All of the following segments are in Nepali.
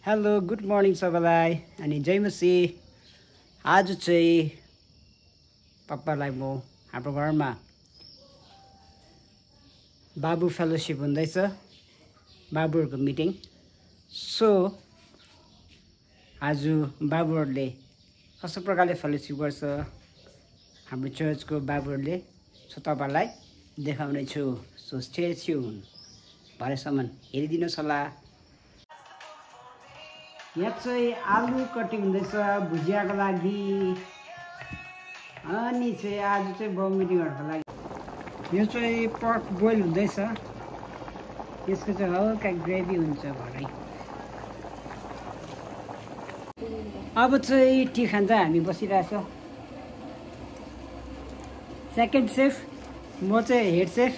हेलो गुड मर्निङ सबैलाई अनि जय मसीह। आज चाहिँ पापालाई म हाम्रो घरमा बाबु फेलोसिप हुँदैछ, बाबुहरूको मिटिङ। सो आज बाबुहरूले कस्तो प्रकारले फेलोसिप गर्छ हाम्रो चर्चको बाबुहरूले, सो तपाईँहरूलाई देखाउने छु। सो स्टे ट्युन, भरेसम्म हेरिदिनुहोस् होला। यहाँ चाहिँ आलु कटिङ हुँदैछ भुजियाको लागि, अनि चाहिँ आज चाहिँ बाउ मिटिङहरूको लागि यो चाहिँ पर्क बोइल हुँदैछ। यसको चाहिँ हल्का ग्रेभी हुन्छ भरे। अब चाहिँ टी खान्छ, हामी बसिरहेछौँ। सेकेन्ड सेफ म चाहिँ हेड सेफ,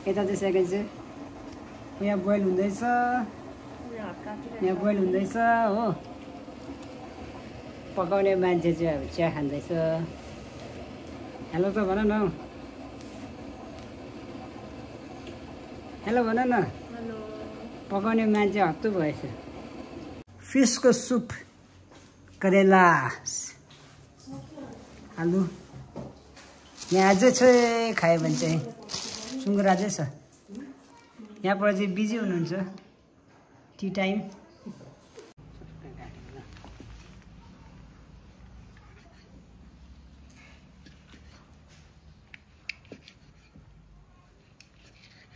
यता चाहिँ सेकेन्ड सेफ। यहाँ बोइल हुँदैछ, यहाँ बोइल हुँदैछ हो। पकाउने मान्छे चाहिँ अब चिया खाँदैछ। हेलो त भन न, हेलो भन न। पकाउने मान्छे हत्तु भएछ। फिसको सुप, करेला, आलु। यहाँ अझै चाहिँ खायो भने चाहिँ सुँगुर अझै छ। यहाँबाट चाहिँ बिजी हुनुहुन्छ, टी टाइम।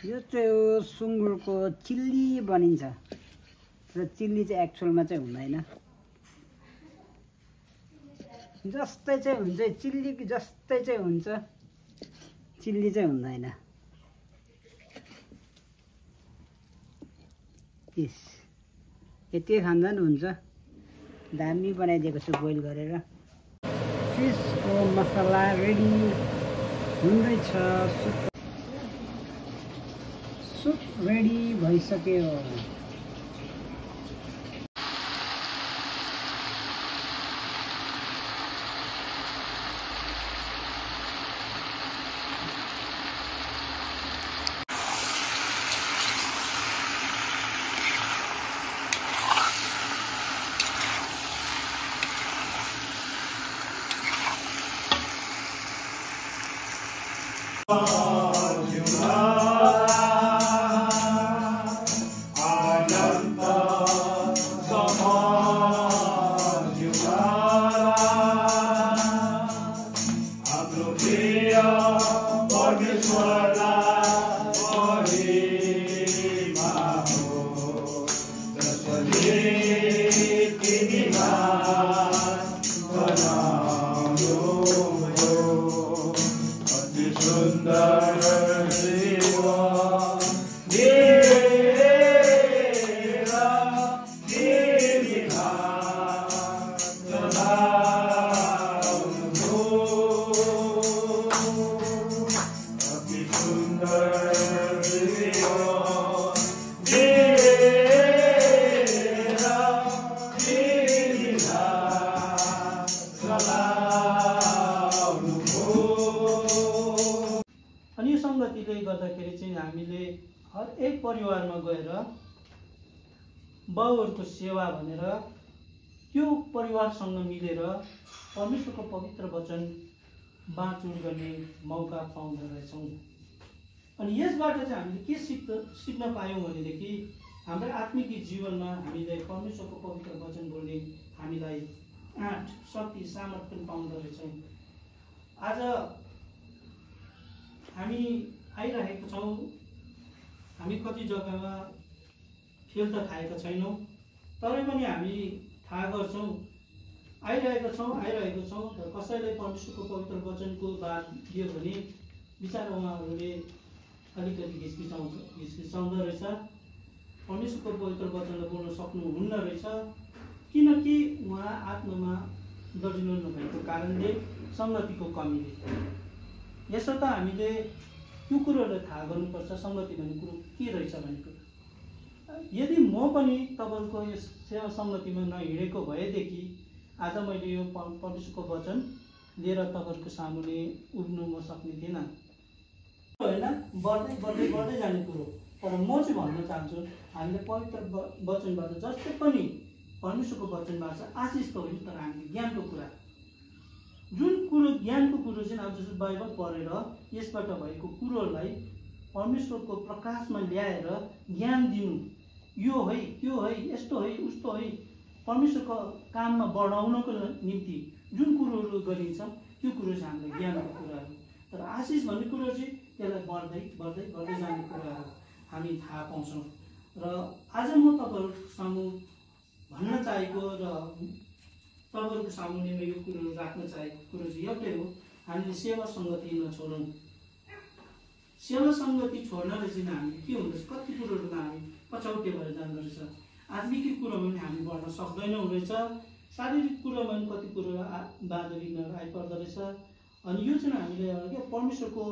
यो चाहिँ हो सुँगुरको चिल्ली बनिन्छ, र चिल्ली चाहिँ एक्चुअलमा चाहिँ हुँदैन, जस्तै चाहिँ हुन्छ, चिल्ली जस्तै चाहिँ हुन्छ, चिल्ली चाहिँ हुँदैन। इस यति खाँदा नि हुन्छ, दामी बनाइदिएको छु बोइल गरेर। फिसको मसला रेडी हुँदैछ। सुप रेडी भइसक्यो। अनि यो सङ्गतिले गर्दाखेरि चाहिँ हामीले हरेक परिवारमा गएर बाउहरूको सेवा भनेर त्यो परिवारसँग मिलेर परमेश्वरको पवित्र वचन बाँडचुँड गर्ने मौका पाउँदो रहेछौँ। अनि यसबाट चाहिँ हामीले के सिक्न पायौँ भनेदेखि हाम्रो आत्मिक जीवनमा हामीले परमेश्वरको पवित्र वचन बोल्ने हामीलाई आँट, शक्ति, सामर्थ्य पनि पाउँदो रहेछौँ। आज हामी आइरहेको छौँ, हामी कति जग्गामा फेल त खाएका छैनौँ, तरै पनि हामी थाहा गर्छौँ आइरहेको छौँ। तर कसैलाई परमेश्वरको पवित्र वचनको बात दियो भने विचार उहाँहरूले अलिकति हिचकिचाउँदो रहेछ, परमेश्वरको पवित्र वचनलाई बोल्न सक्नुहुन्न रहेछ, किनकि उहाँ आत्मामा दर्जिनु नभएको कारणले, सङ्गतिको कमीले। यसर्थ हामीले त्यो कुरोलाई थाहा गर्नुपर्छ, सङ्गति भन्ने कुरो के रहेछ भन्ने कुरो। यदि म पनि तपाईँको यस सेवा सङ्गतिमा नहिँडेको भएदेखि आज मैले यो परमेश्वरको वचन लिएर तपाईँहरूको सामुने उभिनु म सक्ने थिएन होइन, बढ्दै बढ्दै बढ्दै जाने कुरो। तर म चाहिँ भन्न चाहन्छु हामीले पवित्र वचनबाट जस्तै पनि परमेश्वरको वचनबाट चाहिँ आशिष त होइन तर हामीले ज्ञानको कुरा जुन कुरो ज्ञानको कुरो चाहिँ अब जस्तो बाइबल पढेर यसबाट भएको कुरोहरूलाई परमेश्वरको प्रकाशमा ल्याएर ज्ञान दिनु यो है त्यो है यस्तो है उस्तो है परमेश्वरको काममा बढाउनको निम्ति जुन कुरोहरू गरिन्छ त्यो कुरो चाहिँ हामीलाई ज्ञानको कुराहरू तर आशिष भन्ने कुरो चाहिँ त्यसलाई बढ्दै बढ्दै बढ्दै जाने कुराहरू हामी थाहा पाउँछौँ र आज म तपाईँहरूको सामु भन्न चाहेको र तपाईँहरूको सामुन्नेमा यो कुरो राख्न चाहेको कुरो चाहिँ एउटै हो हामीले सेवा सङ्गति नछोडौँ सेवा सङ्गति छोड्नाले चाहिँ हामीले के हुँदछ कति कुरोहरूमा हामी पछौटे भएर जाँदो रहेछ आत्मिक कुरोमा पनि हामी बढ्न सक्दैनौँ रहेछ शारीरिक कुरोमा पनि कति कुरो बाधा विघ्नहरू आइपर्दो रहेछ अनि यो चाहिँ हामीले के परमेश्वरको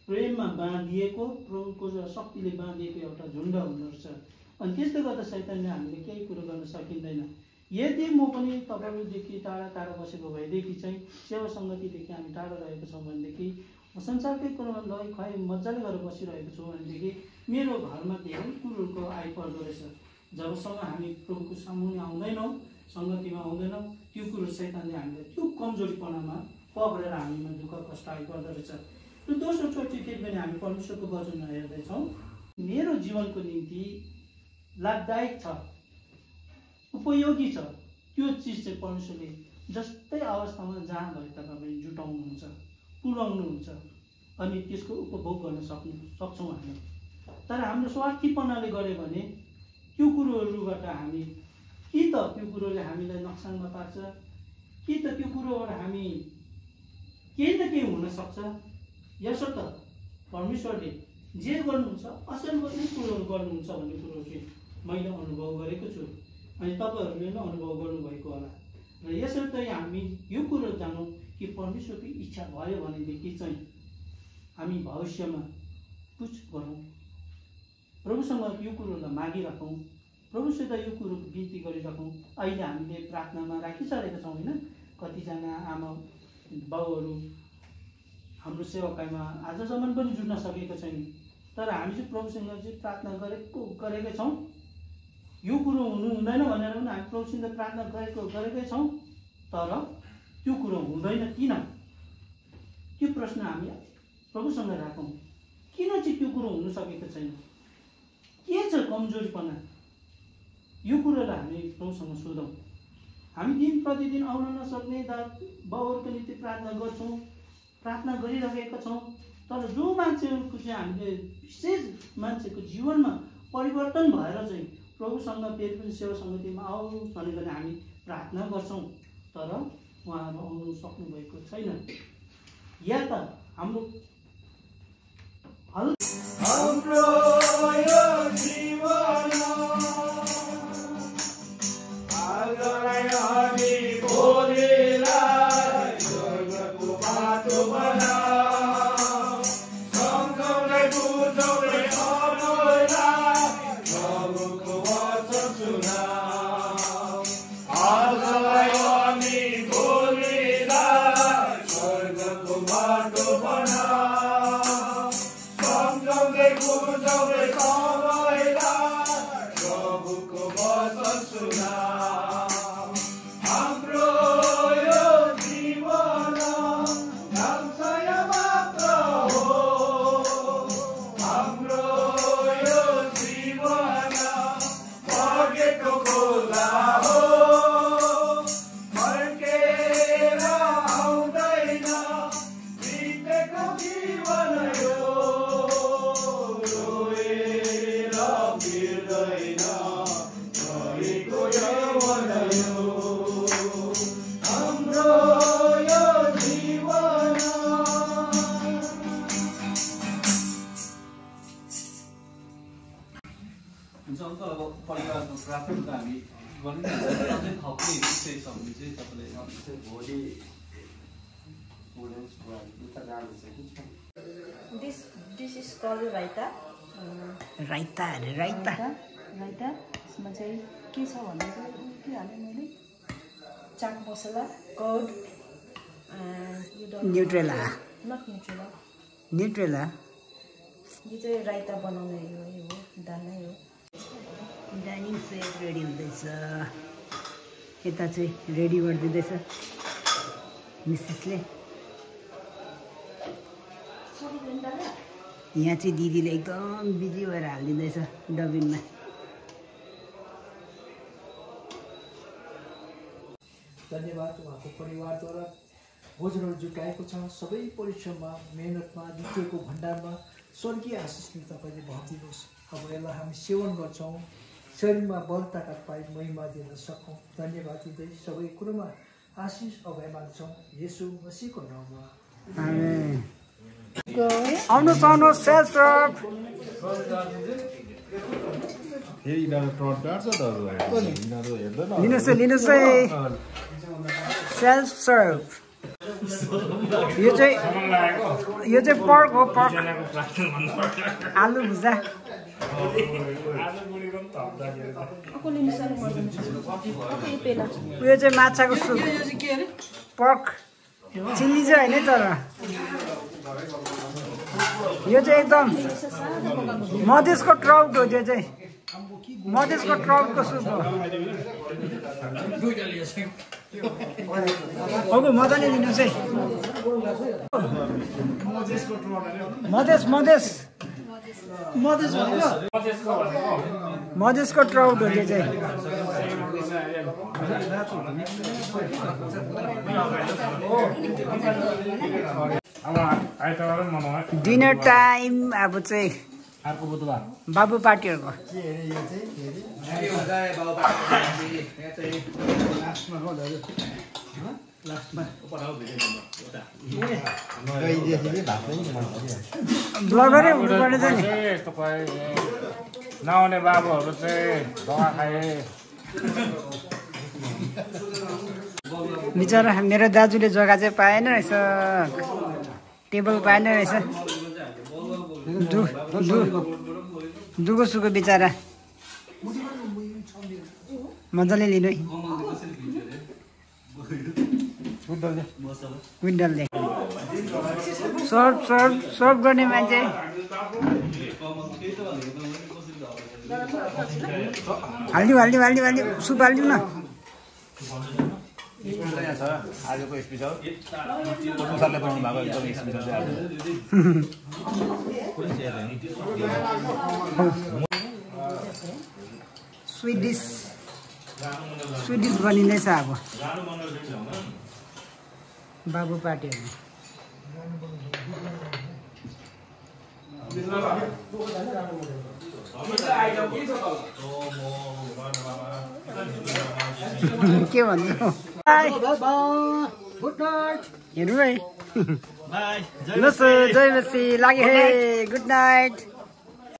प्रेममा बाँधिएको प्रभुको शक्तिले बाँधिएको एउटा झुन्ड हुँदो रहेछ अनि त्यसले गर्दा शैतानले हामीले केही कुरो गर्न सकिँदैन यदि म पनि तपाईँहरूदेखि टाढा टाढा बसेको भएदेखि चाहिँ सेवा सङ्गतिदेखि हामी टाढा रहेको छौँ भनेदेखि संसारकै कुरोमा लय खुवाइ मजाले गरेर बसिरहेको छु भनेदेखि मेरो घरमा धेरै कुरोहरूको आइपर्दो रहेछ जबसम्म हामी प्रभुको सामुन्ने आउँदैनौँ सङ्गतिमा आउँदैनौँ त्यो कुरो शैतानले हामीलाई त्यो कमजोरीपनामा पक्रेर हामीमा दुःख कष्ट आइपर्दो रहेछ र दोस्रो चोटि फेरि पनि हामी परमेश्वरको वचनमा हेर्दैछौँ मेरो जीवनको निम्ति लाभदायक छ उपयोगी छ त्यो चिज चाहिँ परमेश्वरले जस्तै अवस्थामा जहाँ भए तपाईँ जुटाउनुहुन्छ पुर्याउनुहुन्छ अनि त्यसको उपभोग गर्न सक्छौँ हामी तर हाम्रो स्वार्थीपनाले गऱ्यो भने त्यो कुरोहरूबाट हामी कि त त्यो कुरोले हामीलाई नोक्सानमा पार्छ कि त त्यो कुरोबाट हामी केही न केही हुनसक्छ यसर्थ परमेश्वरले जे गर्नुहुन्छ असल नै कुरोहरू गर्नुहुन्छ भन्ने कुरो चाहिँ मैले अनुभव गरेको छु अनि तपाईँहरूले पनि अनुभव गर्नुभएको होला र यसर्थ हामी यो कुरो जानौँ कि परमेश्वरको इच्छा भयो भनेदेखि चाहिँ हामी भविष्यमा कुछ गरौँ प्रभुसँग यो कुरोलाई मागिराखौँ प्रभुसित यो कुरोको बिन्ती गरिराखौँ अहिले हामीले प्रार्थनामा राखिसकेका छौँ होइन कतिजना आमा बाउहरू हाम्रो सेवाकाईमा आजसम्म पनि जुट्न सकेको छैन तर हामी चाहिँ प्रभुसँग चाहिँ प्रार्थना गरेकै छौँ यो कुरो हुनु हुँदैन भनेर पनि हामी प्रभुसँग प्रार्थना गरेकै छौँ तर त्यो कुरो हुँदैन किन त्यो प्रश्न हामी प्रभुसँग राखौँ किन चाहिँ त्यो कुरो हुन सकेको छैन के छ कमजोरीपना यो कुरोलाई हामी प्रभुसँग सोधौँ हामी दिन प्रतिदिन आउन नसक्ने बाउहरूको निम्ति प्रार्थना गर्छौँ प्रार्थना गरिरहेका छौँ तर जो मान्छेहरूको चाहिँ हामीले विशेष मान्छेको जीवनमा परिवर्तन भएर चाहिँ प्रभुसँग फेरि पनि सेवा सङ्गतिमा आओस् भनेर हामी प्रार्थना गर्छौँ तर उहाँहरू आउनु सक्नुभएको छैन या त हाम्रो This is called raita. Raita यसमा चाहिँ के छ भन्दा चाहिँ के हालेँ मैले चाट मसला कर्ड न्युट्रेला नट न्युट्रेला न्युट्रेला यो चाहिँ राइता बनाउने यो दाल नै हो डाइनिङ सेट रेडी हुँदैछ यता चाहिँ रेडी गरिदिँदैछ मिसेसले। यहाँ चाहिँ दिदीले एकदम बिजी भएर हालिदिँदैछ डबिनमा। धन्यवाद उहाँको परिवारद्वारा भोजनहरू जुटाएको छ। सबै परिश्रममा मेहनतमा नित्यको भण्डारमा स्वर्गीय आशिषले तपाईँले भनिदिनुहोस्। अब यसलाई हामी सेवन गर्छौँ, शरीरमा बल ताकत पाइ महिमा दिन सकौँ। धन्यवाद दिँदै सबै कुरोमा आशिष अभय माग्छौँ येशू मसीहको नाममा। आउनुहोस् आउनुहोस् सेल्फ सर्भ। लिनुहोस् लिनुहोस् है सेल्फ सर्भ। यो चाहिँ पर्क हो, पर्क आलु भुजा। यो चाहिँ माछाको सुप, पर्क चिल्ली चाहिँ होइन तर यो चाहिँ एकदम मधेसको ट्राउट हो। त्यो चाहिँ मधेसको ट्राउटको सुप हो। मजाले लिनुहोस् है। मधेसको ट्राउट हो त्यो चाहिँ। डिनर टाइम अब चाहिँ बाबु पार्टीहरूको। ब्लगरै हुनुपर्ने छ नि। नआउने बाबुहरू चाहिँ दवा खाए। बिचरा मेरो दाजुले जग्गा चाहिँ पाएन रहेछ, टेबल पाएन रहेछ। दुगो सुगो बिचरा। मजाले लिनु है। विन्डलले सर्भ गर्ने मान्छे। हालिदिउँ सुप हालिदिउँ न। आजको स्पेसल सरले बनाउनु भएको एकदम स्पेसल स्विट डिस बनिँदैछ अब बाबु पार्टीहरू। के भन्छ हेर्नु है। जय मसी लाग्यो है। Good night.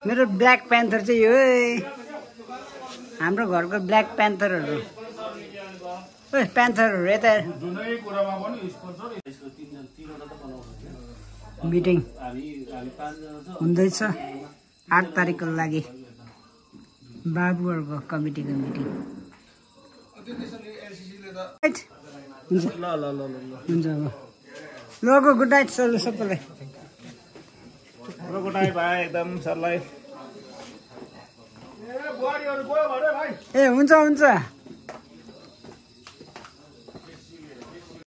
मेरो ब्ल्याक प्यान्थर चाहिँ यो है, हाम्रो घरको ब्ल्याक प्यान्थरहरू। प्यान्थरहरू यता मिटिङ हुँदैछ 8 तारिकको लागि बाबुहरूको कमिटीको मिटिङ। हुन्छ हुन्छ ल गुड नाइट सर सबैलाई। गुड नाइट भाइ एकदम सरलाई। ए हुन्छ हुन्छ।